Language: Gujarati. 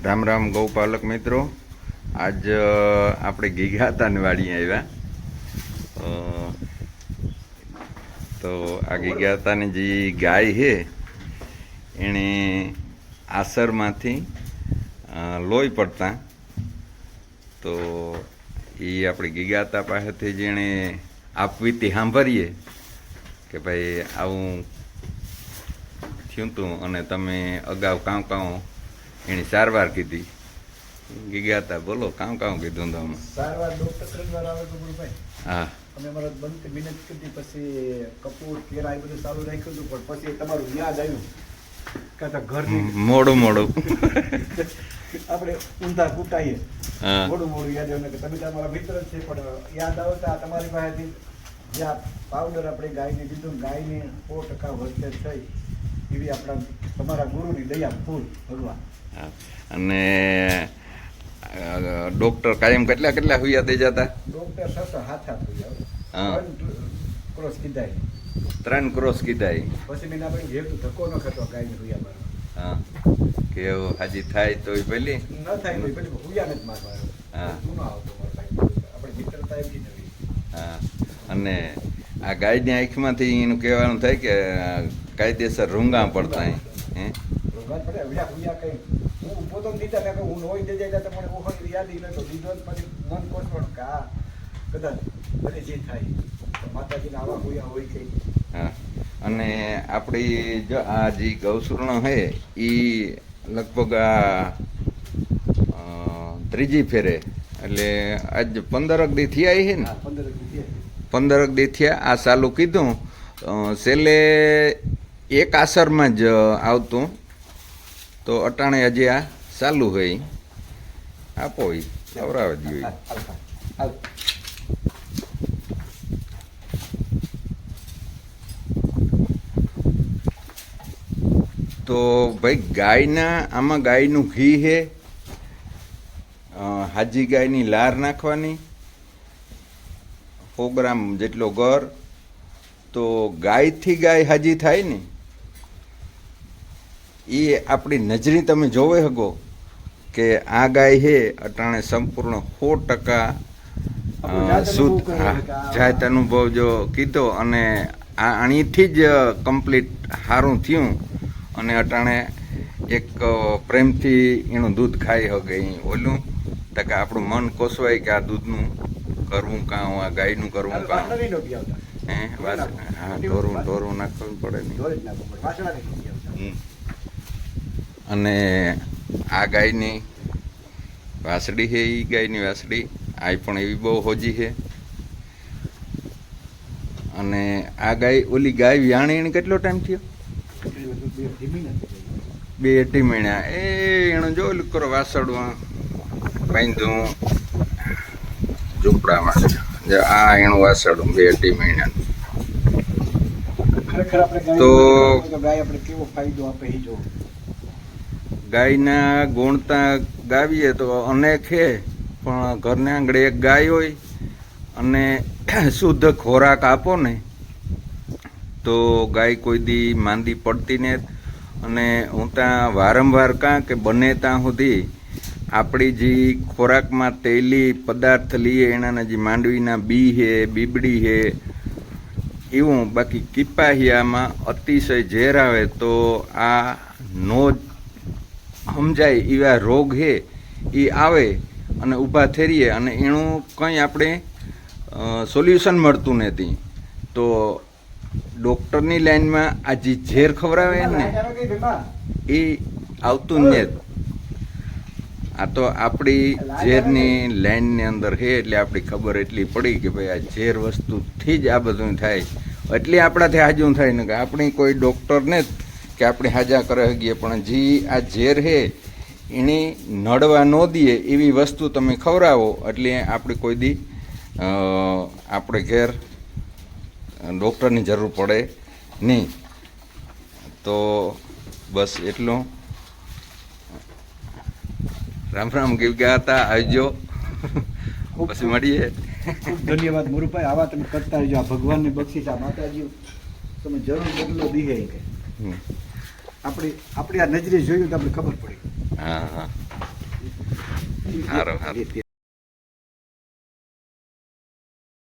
રામ રામ ગૌપાલક મિત્રો, આજ આપણે ગીગાતાની વાડીએ આવ્યા. તો આ ગીગાતાની જે ગાય છે એણે આસરમાંથી લોહી પડતા તો એ આપણી ગીગાતા પાસેથી જેણે આપવીતી સાંભળીએ કે ભાઈ આવું થયું હતું અને તમે અગાઉ કાં કાં એની સારવાર કીધી. ગીગાતા બોલો કામ કીધું તમે? સારવાર ડોક્ટર ત્રણ આવે તો ભાઈ. હા, અમે મારા બનતી મહેનત કરી, પછી કપૂર કેરા એ બધું ચાલુ રાખ્યું હતું, પણ પછી તમારું યાદ આવ્યું કે ઘરની મોડું આપણે ઊંધા કૂટાઈએ. હા, મોડું યાદ આવ્યું કે તમે તો અમારા મિત્ર જ છે, પણ યાદ આવતા તમારી પાસેથી જે પાવડર આપણે ગાયને દીધું, ગાયને 100% વર્તે થઈ એવી આપણા તમારા ગુરુની દયા ફૂલ ભગવાન. અને ડોક્ટર કાયમ કેટલા હુયા દઈ જતા? ડોક્ટર 6-7 ક્રોસ કીધા. 3 ક્રોસ કીધા. પછી મેં આપણે ઘેર તો ધક્કો ન ખાતો ગાયને હુયા મારો. હા, કે એવું હાજી થાય તો પેલી ન થાય તો પેલી હુયા નથી મારવા. હા, ગુનો આવતો આપણે મિત્રતા એવી નવી. હા. અને આ ગાયની આંખમાંથી એનું કહેવાનું થાય કે કાયદેસર રૂંગા પડતા હે રૂંગા પડે હુયા હુયા કઈ હું પોતો દીધા ને હું હોય દે જાય તમને ઓહો યાદ ઈ નતો દીધો પછી મન કોસવણ કા કદાચ ભલે જે થાય માતાજીના આવા હુયા હોય કઈ. હા, અને આપણી જો આ જે ગૌસૂર્ણ છે એ લગભગ આ ત્રીજી ફેરે એટલે આજ 15 દી થયા છે ને? 15 દી થયા આ ચાલુ કીધું. છેલ્લે એક આસરમાં જ આવતું તો અટાણે હજી આ ચાલુ હોય. આપો એ ખવડાવે જ હોય. તો ભાઈ ગાયના આમાં ગાયનું ઘી છે, હાજી ગાયની લાર નાખવાની 100 ગ્રામ જેટલો ગર. તો ગાયથી ગાય હાજી થાય ને એ આપણી નજરી તમે જોવે શકો કે આ ગાય છે અટાણે સંપૂર્ણ 100% શુદ્ધ જાત અનુભવ જો કીધો અને આ આણીથી જ કમ્પ્લીટ સારું થયું. અને અટાણે એક પ્રેમથી એનું દૂધ ખાઈ શકે. ઓલું તો કે આપણું મન કોસવાય કે આ દૂધનું કરવું કાં, આ ગાયનું કરવું કાં. હે હા, ઢોરું નાખવું પડે ને. અને આ ગાયની વાસળી છે, એ ગાયની વાસળી આ પણ એવી બહુ હોજી છે. અને આ ગાય ઓલી ગાય વ્યાણી એને કેટલો ટાઈમ થયો? 2 મહિના. એનું જો ઓલું કરો વાસળમાં બાંધ્યું ઝૂંપડામાં. આ એનું વાસળું 2 મહિના. તો ગાયના ગુણતા ગાવીએ તો અનેક છે, પણ ઘરને આંગળે એક ગાય હોય અને શુદ્ધ ખોરાક આપો ને તો ગાય કોઈ દી માંદી પડતી ને. અને હું ત્યાં વારંવાર કાં કે બને ત્યાં સુધી આપણી જે ખોરાકમાં તેલી પદાર્થ લઈએ એના જે માંડવીના બી છે, બીબડી છે એવું. બાકી કિપાહિયામાં અતિશય ઝેર આવે તો આ નો સમજાય એવા રોગ છે એ આવે અને ઊભા થઈએ અને એનું કંઈ આપણે સોલ્યુશન મળતું નથી. તો ડૉક્ટરની લાઈનમાં આ જે ઝેર ખવડાવે ને એ આવતું જ નથી. આ તો આપણી ઝેરની લાઈનની અંદર છે એટલે આપણી ખબર એટલી પડી કે ભાઈ આ ઝેર વસ્તુથી જ આ બધું થાય. એટલે આપણાથી હાજું થાય ને કે આપણી કોઈ ડૉક્ટરને જ કે આપણે હાજા કરે શકીએ, પણ જે આ ઝેર છે એની નડવા ન દઈએ એવી વસ્તુ તમે ખવડાવો એટલે આપણે કોઈ દી આપણે ઘેર ડૉક્ટરની જરૂર પડે નહીં. તો બસ એટલું. રામ રામ ગીગાતા, આવજો. પછી મળીએ. ખૂબ ધન્યવાદ મોરુભાઈ. આવા તમે કરતા રહેજો. આ ભગવાનની બક્ષિસ, આ માતાજી તમે જરૂર બદલો દીહે કે આપણી આ નજરે જોયું તો આપણે ખબર પડી. હા હા. હારું, હારું.